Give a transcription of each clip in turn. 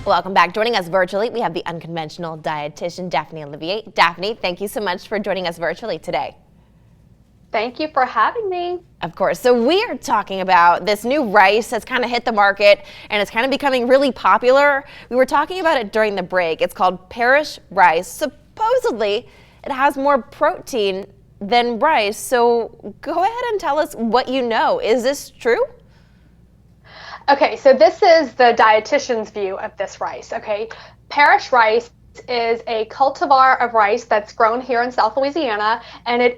Welcome back. Joining us virtually, we have the Unconventional Dietitian, Daphne Olivier. Daphne, thank you so much for joining us virtually today. Thank you for having me. Of course. So we are talking about this new rice that's kind of hit the market and it's kind of becoming really popular. We were talking about it during the break. It's called Parish rice. Supposedly, it has more protein than rice. So go ahead and tell us what you know. Is this true? Okay, so this is the dietitian's view of this rice, okay? Parish rice is a cultivar of rice that's grown here in South Louisiana, and it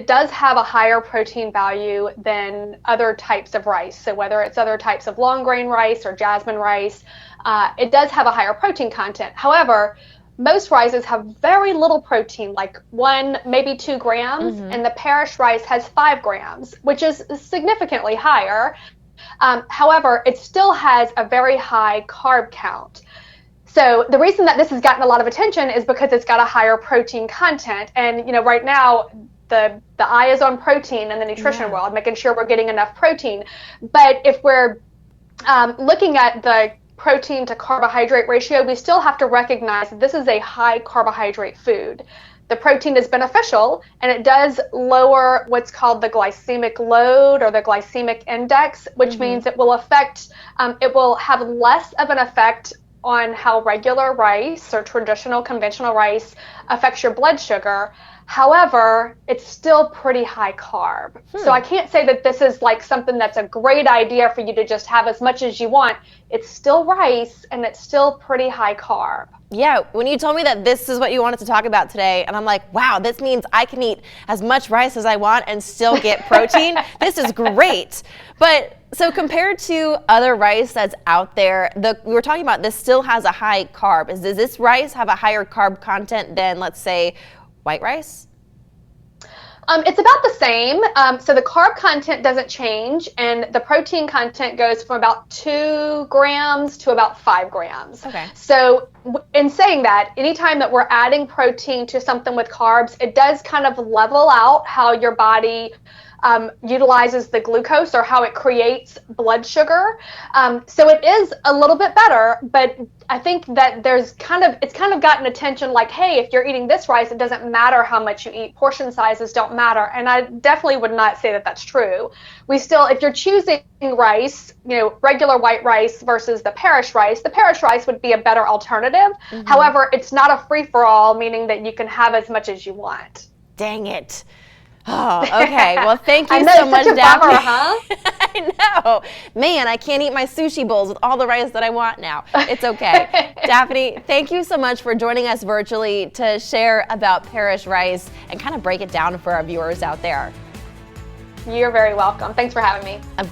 does have a higher protein value than other types of rice. So whether it's other types of long grain rice or jasmine rice, it does have a higher protein content. However, most rices have very little protein, like 1, maybe 2 grams, and the Parish rice has 5 grams, which is significantly higher. However, it still has a very high carb count. So the reason that this has gotten a lot of attention is because it's got a higher protein content. And, you know, right now the eye is on protein in the nutrition world, making sure we're getting enough protein. But if we're looking at the protein to carbohydrate ratio, we still have to recognize that this is a high carbohydrate food. The protein is beneficial, and it does lower what's called the glycemic load or the glycemic index, which means it will have less of an effect on how regular rice or traditional conventional rice affects your blood sugar. However, it's still pretty high carb. So I can't say that this is like something that's a great idea for you to just have as much as you want. It's still rice, and it's still pretty high carb. Yeah, when you told me that this is what you wanted to talk about today, and I'm like, wow, this means I can eat as much rice as I want and still get protein. This is great. But so compared to other rice that's out there, we were talking about this still has a high carb. Does this rice have a higher carb content than, let's say, white rice? It's about the same. So the carb content doesn't change, and the protein content goes from about 2 grams to about 5 grams. Okay. So in saying that, anytime that we're adding protein to something with carbs, it does kind of level out how your body utilizes the glucose or how it creates blood sugar. So it is a little bit better, but I think that it's kind of gotten attention like, hey, if you're eating this rice, it doesn't matter how much you eat. Portion sizes don't matter. And I definitely would not say that that's true. If you're choosing rice, you know, regular white rice versus the Parish rice would be a better alternative. However, it's not a free-for-all, meaning that you can have as much as you want. Dang it. Oh, okay. Well, thank you I know, so much, such a Daphne. bummer, huh? I know. Man, I can't eat my sushi bowls with all the rice that I want now. It's okay. Daphne, thank you so much for joining us virtually to share about Parish rice and kind of break it down for our viewers out there. You're very welcome. Thanks for having me. Of course.